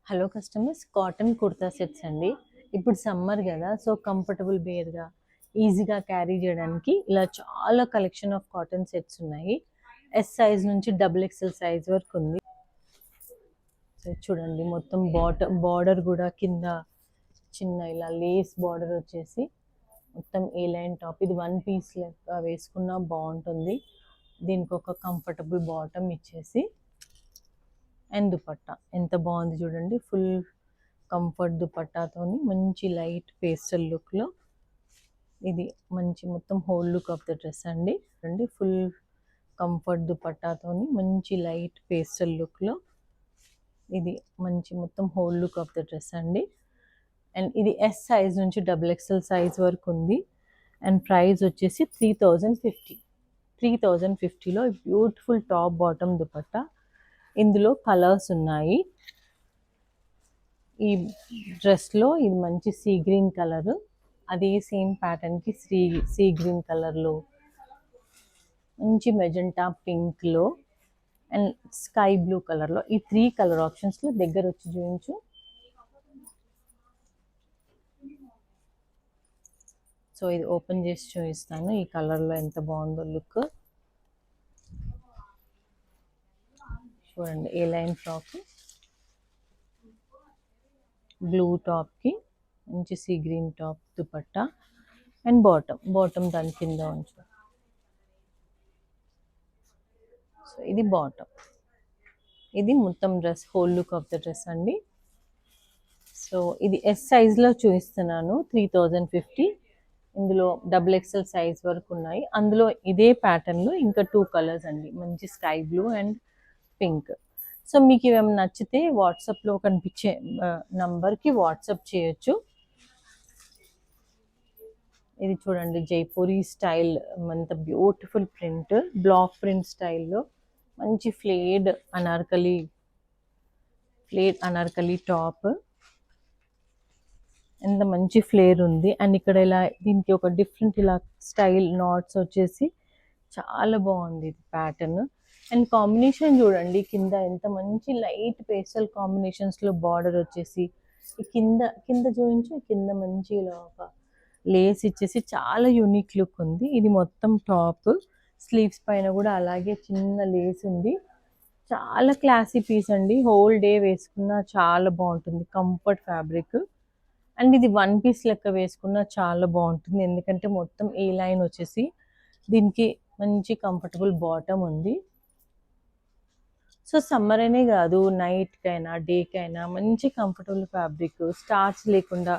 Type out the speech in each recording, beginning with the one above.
Hello customers, cotton kurta sets అండి. ఇప్పుడు summer కదా, సో కంఫర్టబుల్ వేర్గా ఈజీగా క్యారీ చేయడానికి ఇలా చాలా కలెక్షన్ ఆఫ్ కాటన్ సెట్స్ ఉన్నాయి. ఎస్ సైజ్ నుంచి డబుల్ ఎక్స్ఎల్ సైజ్ వరకు ఉంది. సో చూడండి, మొత్తం బార్డర్ కూడా కింద చిన్న ఇలా లేస్ బార్డర్ వచ్చేసి మొత్తం ఏ లైన్ టాప్. ఇది వన్ పీస్ లెక్క వేసుకున్నా బాగుంటుంది. దీనికి ఒక కంఫర్టబుల్ బాటమ్ ఇచ్చేసి అండ్ దుపట్టా ఎంత బాగుంది చూడండి. ఫుల్ కంఫర్ట్ దుపట్టాతోని మంచి లైట్ పేస్టల్ లుక్లో ఇది మంచి మొత్తం whole look of the dress అండి. ఫుల్ కంఫర్ట్ దుపట్టాతోని మంచి లైట్ పేస్టల్ లుక్లో ఇది మంచి మొత్తం whole look of the dress అండి. అండ్ ఇది ఎస్ సైజ్ నుంచి డబుల్ ఎక్స్ఎల్ సైజ్ వరకు ఉంది. అండ్ ప్రైస్ వచ్చేసి 3050. 3050లో బ్యూటిఫుల్ టాప్ బాటమ్ దుపట్టా. ఇందులో కలర్స్ ఉన్నాయి. ఈ డ్రెస్లో ఇది మంచి సీ గ్రీన్ కలర్, అదే సేమ్ ప్యాటర్న్కి సీ గ్రీన్ కలర్లో మంచి మెజెంటా పింక్లో అండ్ స్కై బ్లూ కలర్లో ఈ 3 కలర్ ఆప్షన్స్లో దగ్గర వచ్చి చూపించు. సో ఇది ఓపెన్ చేసి చూపిస్తాను. ఈ కలర్లో ఎంత బాగుందో లుక్ చూడండి. ఏ లైన్ ఫ్రాక్, బ్లూ టాప్కి మంచి sea green top dupatta and bottom దాని కింద ఉంచు. సో ఇది బాటమ్, ఇది మొత్తం dress whole look of the dress అండి. సో ఇది ఎస్ సైజ్లో చూపిస్తున్నాను. 3050. ఇందులో డబుల్ ఎక్స్ఎల్ సైజ్ వరకు ఉన్నాయి. అందులో ఇదే ప్యాటర్న్లో ఇంకా 2 కలర్స్ అండి, మంచి sky blue and pink. So మీకు ఏమైనా నచ్చితే వాట్సాప్లో కనిపించే నంబర్కి వాట్సాప్ చేయొచ్చు. ఇది చూడండి, జైపూరి స్టైల్ అంత బ్యూటిఫుల్ ప్రింట్, బ్లాక్ ప్రింట్ స్టైల్లో మంచి ఫ్లేడ్ అనార్కలి టాప్. ఎంత మంచి ఫ్లేర్ ఉంది. అండ్ ఇక్కడ ఇలా దీనికి ఒక డిఫరెంట్ ఇలా స్టైల్ నాట్స్ వచ్చేసి చాలా బాగుంది ఇది ప్యాటర్న్. అండ్ కాంబినేషన్ చూడండి, కింద ఎంత మంచి లైట్ పేస్టల్ కాంబినేషన్స్లో బార్డర్ వచ్చేసి కింద చూపించు. కింద మంచి ఇలా ఒక లేస్ ఇచ్చేసి చాలా యూనిక్ లుక్ ఉంది. ఇది మొత్తం టాప్, స్లీవ్స్ పైన కూడా అలాగే చిన్న లేస్ ఉంది. చాలా క్లాసీ పీస్ అండి. హోల్ డే వేసుకున్నా చాలా బాగుంటుంది. కంఫర్ట్ ఫ్యాబ్రిక్ అండ్ ఇది వన్ పీస్ లెక్క వేసుకున్నా చాలా బాగుంటుంది. ఎందుకంటే మొత్తం ఏ లైన్ వచ్చేసి దీనికి మంచి కంఫర్టబుల్ బాటమ్ ఉంది. సో సమ్మర్ అనే కాదు, నైట్కైనా డేకైనా మంచి కంఫర్టబుల్ ఫ్యాబ్రిక్, స్టార్చ్ లేకుండా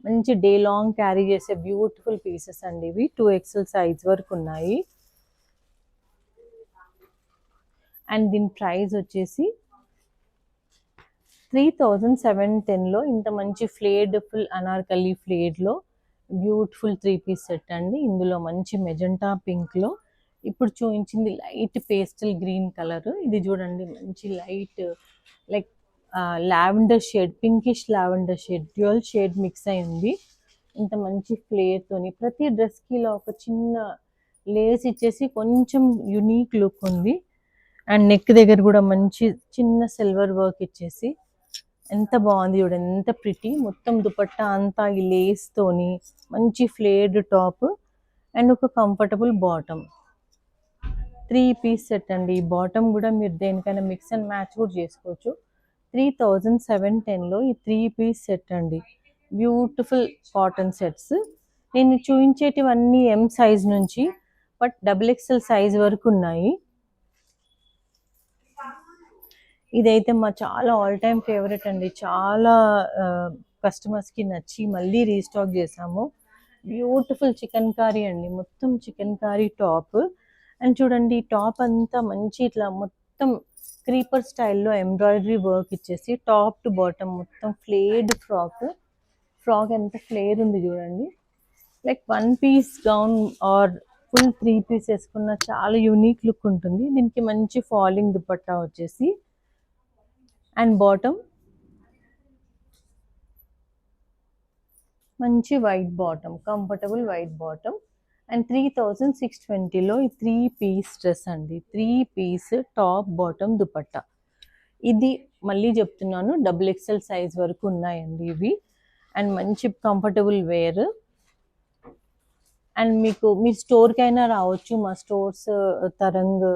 మంచి డే లాంగ్ క్యారీ చేసే బ్యూటిఫుల్ పీసెస్ అండి ఇవి. 2XL సైజ్ వరకు ఉన్నాయి. అండ్ దీని ప్రైస్ వచ్చేసి 3710లో ఇంత మంచి ఫ్లేడ్ ఫుల్ అనార్కలి ఫ్లేడ్లో బ్యూటిఫుల్ 3 పీస్ సెట్ అండి. ఇందులో మంచి మెజెంటా పింక్లో ఇప్పుడు చూపించింది లైట్ పేస్టల్ గ్రీన్ కలర్. ఇది చూడండి, మంచి light like lavender shade, pinkish lavender shade, dual shade mix అయింది. ఇంత మంచి ఫ్లేర్తోని ప్రతి డ్రెస్కి ఇలా ఒక చిన్న లేస్ ఇచ్చేసి కొంచెం యునీక్ లుక్ ఉంది. అండ్ నెక్ దగ్గర కూడా మంచి చిన్న సిల్వర్ వర్క్ ఇచ్చేసి ఎంత బాగుంది చూడండి, ఎంత ప్రిటీ. మొత్తం దుపట్టా అంతా ఈ లేస్ తోని మంచి ఫ్లేర్డ్ టాప్ అండ్ ఒక కంఫర్టబుల్ బాటమ్. 3 పీస్ సెట్ అండి. ఈ బాటమ్ కూడా మీరు దేనికైనా మిక్స్ అండ్ మ్యాచ్ కూడా చేసుకోవచ్చు. 3710లో ఈ 3 పీస్ సెట్ అండి. Beautiful cotton sets. నేను చూపించేటివన్నీ M సైజ్ నుంచి, బట్ డబుల్ ఎక్స్ఎల్ సైజ్ వరకు ఉన్నాయి. ఇదైతే మా చాలా ఆల్ టైమ్ ఫేవరెట్ అండి. చాలా కస్టమర్స్కి నచ్చి మళ్ళీ రీస్టాక్ చేసాము. బ్యూటిఫుల్ చికెన్ కారీ అండి, మొత్తం చికెన్ కారీ టాప్. అండ్ చూడండి, ఈ టాప్ అంతా మంచి ఇట్లా మొత్తం క్రీపర్ స్టైల్లో ఎంబ్రాయిడరీ వర్క్ ఇచ్చేసి టాప్ టు బాటమ్ మొత్తం ఫ్లేడ్ ఫ్రాక్ ఎంత ఫ్లేర్ ఉంది చూడండి. Like one piece gown or full 3 piece వేసుకున్న చాలా యూనిక్ లుక్ ఉంటుంది. దీనికి మంచి ఫాలింగ్ దుపట్టా వచ్చేసి అండ్ బాటమ్ మంచి white bottom, comfortable white bottom. And 3620లో ఈ 3 పీస్ డ్రెస్ అండి. 3 పీస్ టాప్ బాటమ్ దుపట్టా. ఇది మళ్ళీ చెప్తున్నాను, డబుల్ ఎక్సెల్ సైజ్ వరకు ఉన్నాయండి ఇవి. అండ్ మంచి కంఫర్టబుల్ వేర్. అండ్ మీకు మీ స్టోర్కైనా రావచ్చు. మా స్టోర్స్ తరంగ్,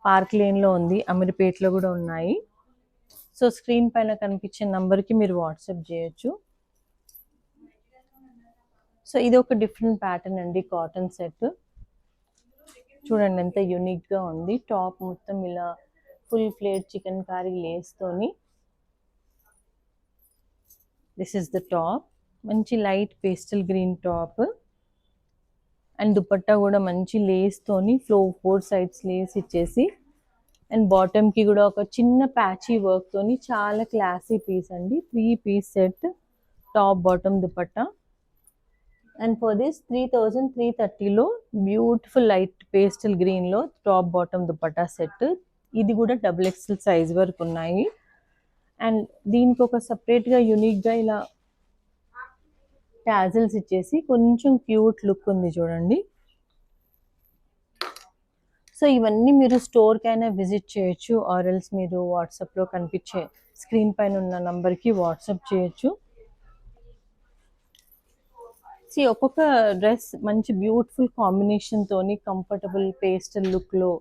పార్క్ లేన్లో ఉంది, అమీర్పేట్లో కూడా ఉన్నాయి. సో స్క్రీన్ పైన కనిపించే నంబర్కి మీరు వాట్సాప్ చేయొచ్చు. సో ఇది ఒక డిఫరెంట్ ప్యాటర్న్ అండి, కాటన్ సెట్. చూడండి ఎంత యూనిక్గా ఉంది. టాప్ మొత్తం ఇలా ఫుల్ ప్లేట్ చికెన్ కర్రీ లేస్తోని. This is the top. మంచి light pastel green top. And dupatta కూడా మంచి లేస్తోని ఫోర్ సైడ్స్ లేస్ ఇచ్చేసి, అండ్ బాటమ్కి కూడా ఒక చిన్న ప్యాచీ వర్క్ తోని చాలా క్లాసీ పీస్ అండి. 3 piece set, top bottom dupatta. And for this 3330లో బ్యూటిఫుల్ లైట్ పేస్టల్ గ్రీన్లో టాప్ బాటమ్ దుపట్టా సెట్. ఇది కూడా డబుల్ ఎక్స్ఎల్ సైజ్ వరకు ఉన్నాయి. అండ్ దీనికి ఒక సపరేట్గా యూనిక్గా ఇలా టాజిల్స్ ఇచ్చేసి కొంచెం క్యూట్ లుక్ ఉంది చూడండి. సో ఇవన్నీ మీరు స్టోర్కైనా విజిట్ చేయొచ్చు, ఆర్ఎల్స్ మీరు వాట్సాప్లో కనిపించే స్క్రీన్ పైన ఉన్న నంబర్కి వాట్సాప్ చేయొచ్చు. ఒక్కొక్క డ్రెస్ మంచి బ్యూటిఫుల్ కాంబినేషన్ తోని కంఫర్టబుల్ పేస్టల్ లుక్లో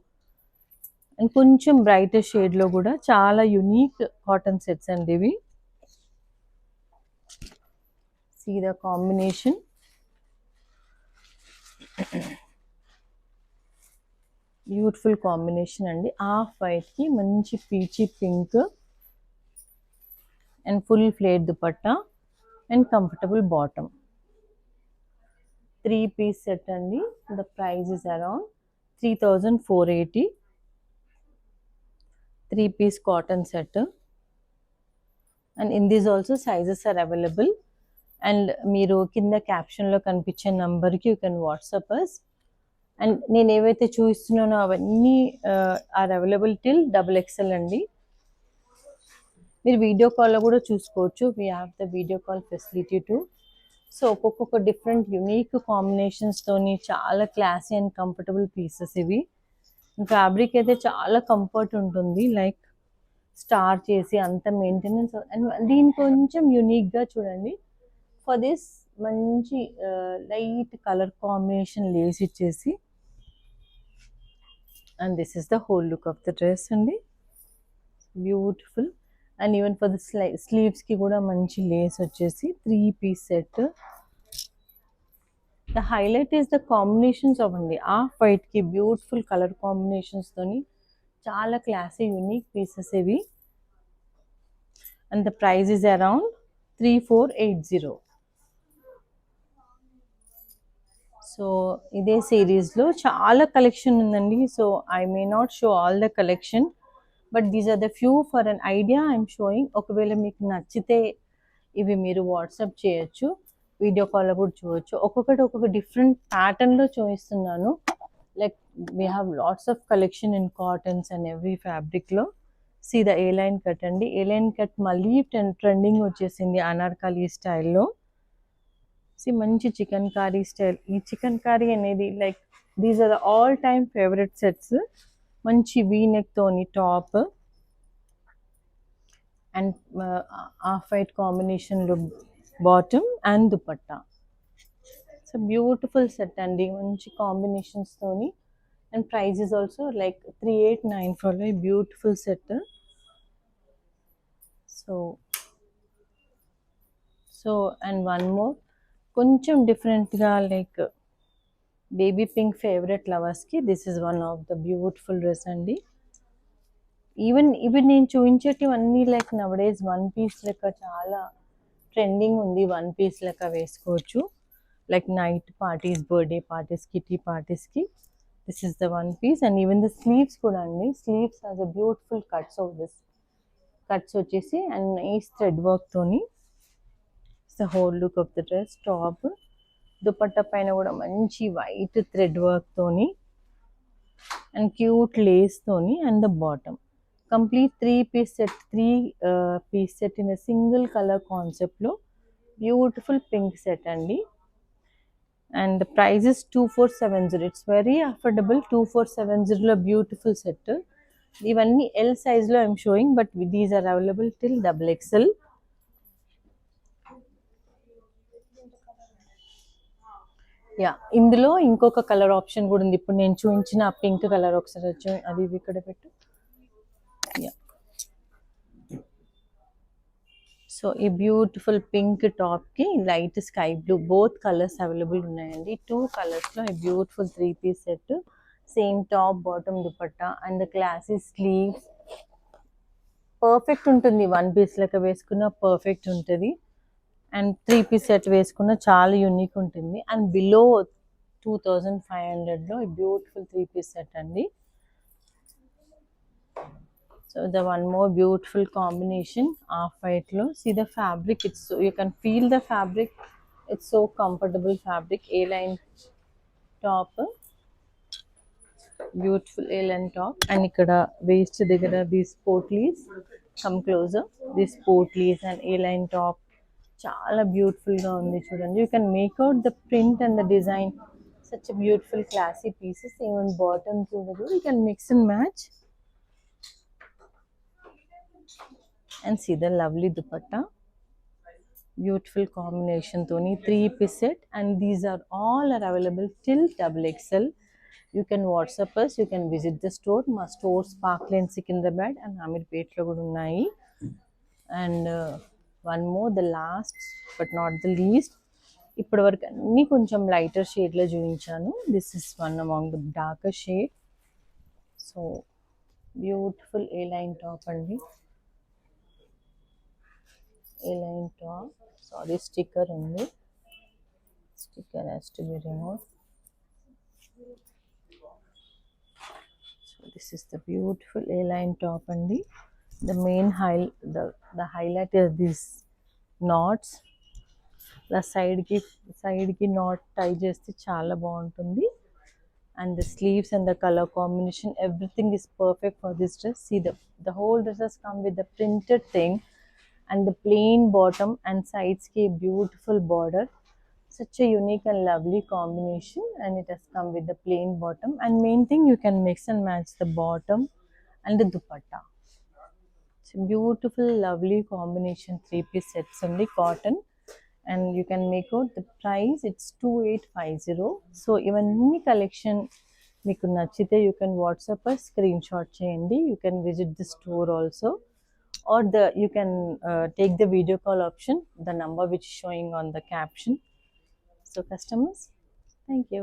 అండ్ కొంచెం బ్రైటర్ షేడ్లో కూడా చాలా యునీక్ కాటన్ సెట్స్ అండి ఇవి. See the combination. Beautiful combination అండి. ఆఫ్ వైట్కి మంచి peachy pink and full flare dupatta and comfortable bottom. 3 piece set అండి. The price is around 3480. 3 piece cotton set. And in these also sizes are available. And మీరు కింద క్యాప్షన్లో కనిపించే నంబర్కి you can WhatsApp us. And నేను ఏవైతే చూపిస్తున్నానో అవన్నీ are available till double XL అండి. మీరు వీడియో కాల్లో కూడా చూసుకోవచ్చు. We have the video call facility to. So ఒక్కొక్క డిఫరెంట్ యునీక్ కాంబినేషన్స్తోని చాలా క్లాసీ అండ్ కంఫర్టబుల్ పీసెస్ ఇవి. ఫ్యాబ్రిక్ అయితే చాలా కంఫర్ట్ ఉంటుంది, లైక్ స్టార్ చేసి అంత మెయింటెనెన్స్. అండ్ దీని కొంచెం యూనిక్గా చూడండి, ఫర్ దిస్ మంచి లైట్ కలర్ కాంబినేషన్ లేస్ ఇచ్చేసి, and this is the whole look of the dress అండి. Beautiful. And even for the స్లీవ్స్కి కూడా మంచి లేస్ వచ్చేసి 3 piece set. The highlight is the combinations of అండి. ఆఫ్ వైట్కి బ్యూటిఫుల్ కలర్ కాంబినేషన్స్తోని చాలా క్లాసీ యూనిక్ పీసెస్ ఇవి. And the price is around 3480. So ఇదే సిరీస్లో చాలా కలెక్షన్ ఉందండి. So I may not show all the collection, but these are the few for an idea I'm showing. ఒకవేళ మీకు నచ్చితే ఇవి మీరు వాట్సాప్ చేయొచ్చు, వీడియో కాల్లో కూడా చూడవచ్చు. ఒక్కొక్కటి ఒక్కొక్క డిఫరెంట్ ప్యాటర్న్లో చూపిస్తున్నాను. Like we have lots of collection in cottons and every ఫ్యాబ్రిక్లో. See the A line cut అండి. ఏ లైన్ కట్ మళ్ళీ ట్రెండింగ్ వచ్చేసింది అనార్కలి స్టైల్లో. మంచి చికెన్ కర్రీ స్టైల్. ఈ చికెన్ కర్రీ అనేది like these are the all time favourite sets. మంచి వీ నెక్ తోని టాప్ అండ్ ఆఫ్ వైట్ కాంబినేషన్లో bottom and dupatta. So beautiful set అండి, మంచి కాంబినేషన్స్ తోని. And price is also like 3894లో beautiful set. So and one more కొంచెం డిఫరెంట్గా, like baby pink favourite లవర్స్కి this is one of the beautiful dress అండి. ఈవెన్ ఇవి నేను చూపించేటివన్నీ లైక్ నవడేస్ 1 పీస్ లెక్క చాలా ట్రెండింగ్ ఉంది. 1 పీస్ లెక్క వేసుకోవచ్చు, like night parties, birthday parties, kitty పార్టీస్కి this is the 1 piece. And even the sleeves కూడా అండి. Sleeves has a beautiful cuts of this. Cuts వచ్చేసి అండ్ నైస్ థ్రెడ్ వర్క్తోని the whole look of the dress. Top dupatta పైన కూడా మంచి white thread వర్క్తోని and cute లేస్తోని. And the bottom complete 3 piece set. 3 piece set in single colour కాన్సెప్ట్లో beautiful pink set అండి. And price is 2470. It's very affordable. 2470లో beautiful set. ఇవన్నీ L సైజ్లో I'm showing, but these are available till double XL. Yeah, ఇందులో ఇంకొక colour option కూడా ఉంది. ఇప్పుడు నేను చూపించిన పింక్ కలర్ ఒకసారి వచ్చి అది ఇక్కడ పెట్టు. యా, సో ఈ బ్యూటిఫుల్ పింక్ టాప్కి light sky blue both colours available ఉన్నాయండి. 2 కలర్స్లో ఈ beautiful 3-piece set. Same top bottom dupatta and classy sleeves. Perfect ఉంటుంది. 1 piece లెక్క వేసుకున్న పర్ఫెక్ట్ ఉంటుంది. అండ్ 3-piece సెట్ వేసుకున్న చాలా యూనిక్ ఉంటుంది. అండ్ బిలో 2500లో ఈ బ్యూటిఫుల్ 3-piece సెట్ అండి. So the one more beautiful combination off white lo. See the fabric, it's so, you can feel the fabric, it's so comfortable fabric. A-line top, beautiful A-line top, and ikkada waist digara these portleys, come closer, these portleys and A-line top చాలా beautiful గా ఉంది చూడండి. You can make out the print and the design, such beautiful classy pieces. Even bottom చూడదు, you can mix and match. And see the lovely dupatta, beautiful combination toni 3-piece set, and these are all are available till double XL. You can WhatsApp us, you can visit the store. Ma stores Parkland Secunderabad and Amirpet lo kuda unnayi. And one more, the last but not the least, ఇప్పటి వరకు అన్ని కొంచెం lighter షేడ్లో చూపించాను. This is one among the darker shade. So beautiful A line top అండి. A-line top. Sorry, sticker ఉంది. Sticker has to be removed. So this is the beautiful A-line top andi. The main highlight is these knots. The side ki knot tie cheste chaala baaguntundi. And the sleeves and the color combination, everything is perfect for this dress. See the whole dresses come with the printed thing and the plain bottom and sides ki beautiful border. Such a unique and lovely combination, and it has come with the plain bottom, and main thing, you can mix and match the bottom and the dupatta. It's a beautiful lovely combination 3-piece sets only cotton, and you can make out the price, it's 2850. So even any collection meeku nachite, you can WhatsApp us, screenshot cheyandi. You can visit the store also, or you can take the video call option, the number which is showing on the caption. So customers, thank you.